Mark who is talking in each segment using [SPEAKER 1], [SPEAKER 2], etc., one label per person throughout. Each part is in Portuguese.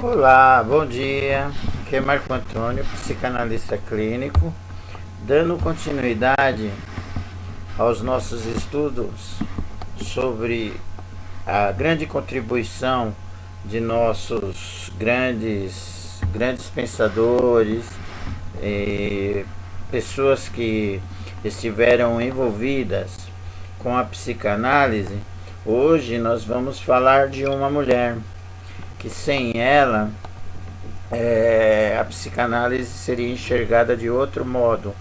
[SPEAKER 1] Olá, bom dia. Aqui é Marco Antônio, psicanalista clínico, dando continuidade aos nossos estudos sobre a grande contribuição de nossos grandes pensadores e pessoas que estiveram envolvidas com a psicanálise. Hoje nós vamos falar de uma mulher que sem ela a psicanálise seria enxergada de outro modo.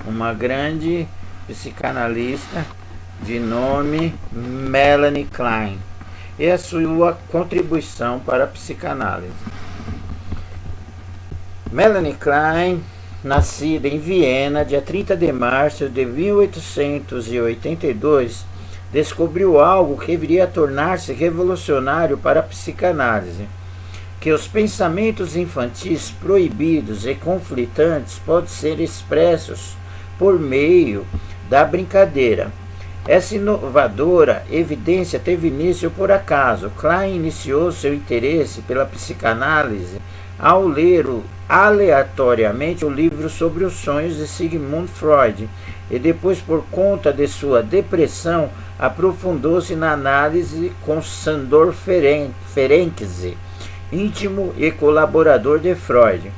[SPEAKER 1] Uma grande psicanalista de nome Melanie Klein e a sua contribuição para a psicanálise. Melanie Klein, nascida em Viena, dia 30 de março de 1882, descobriu algo que viria a tornar-se revolucionário para a psicanálise: que os pensamentos infantis proibidos e conflitantes podem ser expressos por meio da brincadeira. Essa inovadora evidência teve início por acaso. Klein iniciou seu interesse pela psicanálise ao ler aleatoriamente o livro sobre os sonhos de Sigmund Freud e depois, por conta de sua depressão, aprofundou-se na análise com Sándor Ferenczi, íntimo e colaborador de Freud.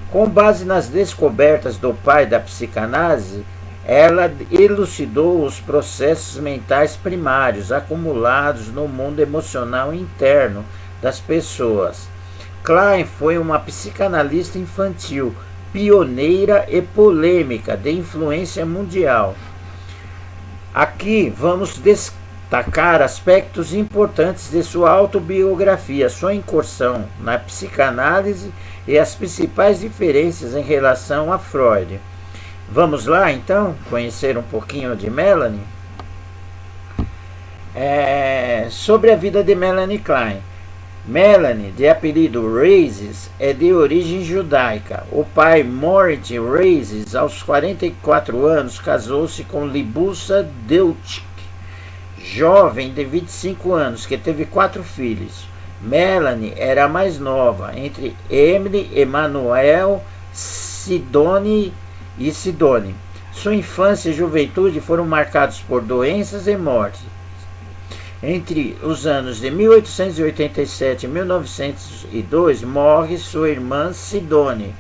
[SPEAKER 1] Com base nas descobertas do pai da psicanálise, ela elucidou os processos mentais primários acumulados no mundo emocional interno das pessoas. Klein foi uma psicanalista infantil, pioneira e polêmica, de influência mundial. Aqui vamos destacar aspectos importantes de sua autobiografia, sua incursão na psicanálise e as principais diferenças em relação a Freud. Vamos lá, então, conhecer um pouquinho de Melanie? Sobre a vida de Melanie Klein. Melanie, de apelido Reyes, é de origem judaica. O pai, Moritz Reyes, aos 44 anos, casou-se com Libussa Deutsch, jovem de 25 anos, que teve 4 filhos. Melanie era a mais nova, entre Emily, Emanuel, Sidone e Sidone. Sua infância e juventude foram marcados por doenças e morte. Entre os anos de 1887 e 1902, morre sua irmã Sidone,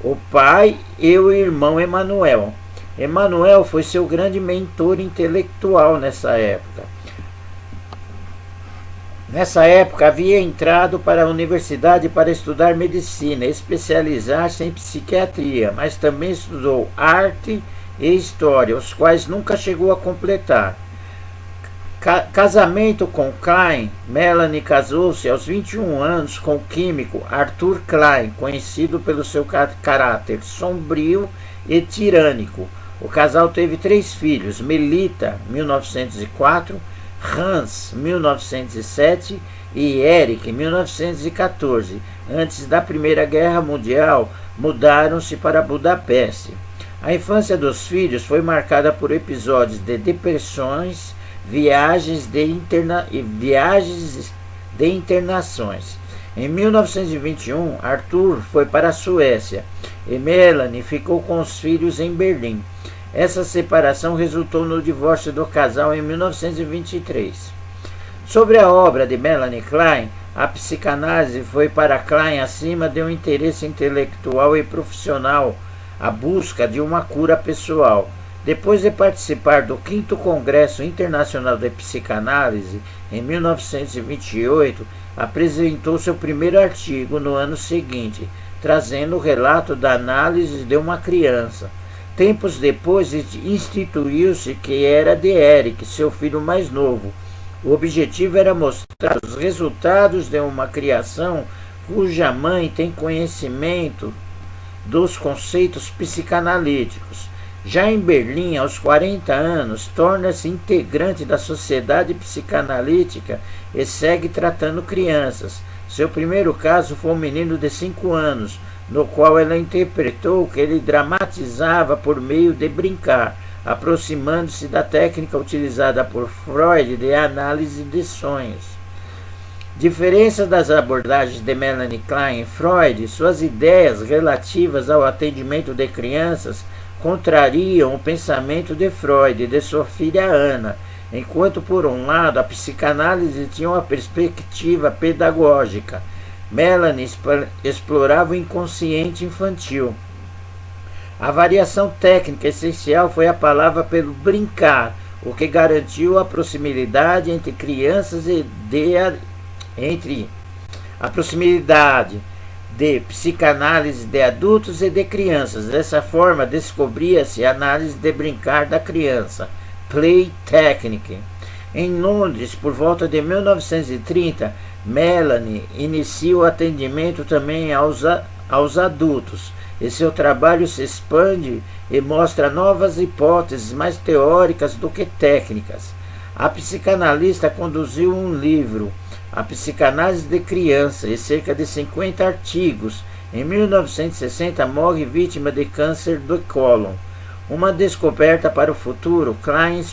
[SPEAKER 1] o pai e o irmão Emanuel. Emanuel foi seu grande mentor intelectual nessa época. Nessa época, havia entrado para a universidade para estudar medicina, especializar-se em psiquiatria, mas também estudou arte e história, os quais nunca chegou a completar. Casamento com Klein, Melanie casou-se aos 21 anos com o químico Arthur Klein, conhecido pelo seu caráter sombrio e tirânico. O casal teve 3 filhos: Melita, 1904, Hans, 1907 e Eric, 1914. Antes da Primeira Guerra Mundial, mudaram-se para Budapeste. A infância dos filhos foi marcada por episódios de depressões, viagens de internações. Em 1921, Arthur foi para a Suécia e Melanie ficou com os filhos em Berlim. Essa separação resultou no divórcio do casal em 1923. Sobre a obra de Melanie Klein, a psicanálise foi para Klein acima de um interesse intelectual e profissional, a busca de uma cura pessoal. Depois de participar do 5º Congresso Internacional de Psicanálise, em 1928, apresentou seu primeiro artigo no ano seguinte, trazendo o relato da análise de uma criança. Tempos depois, instituiu-se que era de Eric, seu filho mais novo. O objetivo era mostrar os resultados de uma criação cuja mãe tem conhecimento dos conceitos psicanalíticos. Já em Berlim, aos 40 anos, torna-se integrante da Sociedade Psicanalítica e segue tratando crianças. Seu primeiro caso foi um menino de 5 anos, no qual ela interpretou que ele dramatizava por meio de brincar, aproximando-se da técnica utilizada por Freud de análise de sonhos. Diferença das abordagens de Melanie Klein e Freud, suas ideias relativas ao atendimento de crianças contrariam o pensamento de Freud e de sua filha Ana, enquanto, por um lado, a psicanálise tinha uma perspectiva pedagógica. Melanie explorava o inconsciente infantil. A variação técnica essencial foi a palavra pelo brincar, o que garantiu a proximidade entre crianças e a proximidade de psicanálise de adultos e de crianças. Dessa forma, descobria-se a análise de brincar da criança, play technique. Em Londres, por volta de 1930, Melanie inicia o atendimento também aos adultos, e seu trabalho se expande e mostra novas hipóteses mais teóricas do que técnicas. A psicanalista conduziu um livro, A Psicanálise de Criança, e cerca de 50 artigos. Em 1960, morre vítima de câncer do cólon. Uma descoberta para o futuro, Klein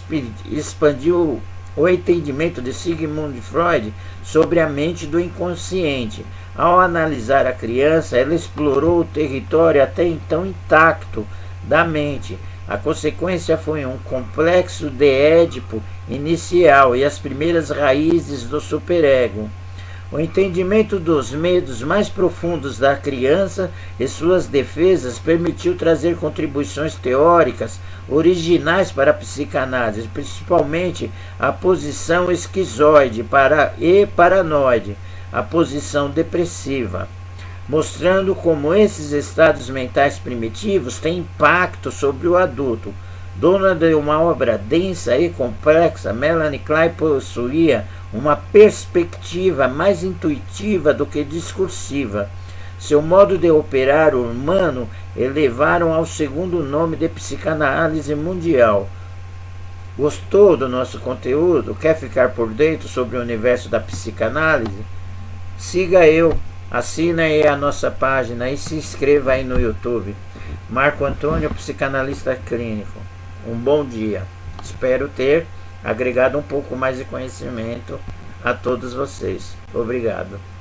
[SPEAKER 1] expandiu o entendimento de Sigmund Freud sobre a mente do inconsciente. Ao analisar a criança, ela explorou o território até então intacto da mente. A consequência foi um complexo de Édipo inicial e as primeiras raízes do superego. O entendimento dos medos mais profundos da criança e suas defesas permitiu trazer contribuições teóricas originais para a psicanálise, principalmente a posição esquizoide e paranoide, a posição depressiva, mostrando como esses estados mentais primitivos têm impacto sobre o adulto. Dona de uma obra densa e complexa, Melanie Klein possuía uma perspectiva mais intuitiva do que discursiva. Seu modo de operar o humano elevaram ao segundo nome de psicanálise mundial. Gostou do nosso conteúdo? Quer ficar por dentro sobre o universo da psicanálise? Siga eu, assina aí a nossa página e se inscreva aí no YouTube. Marco Antônio, psicanalista clínico. Um bom dia. Espero ter agregado um pouco mais de conhecimento a todos vocês. Obrigado.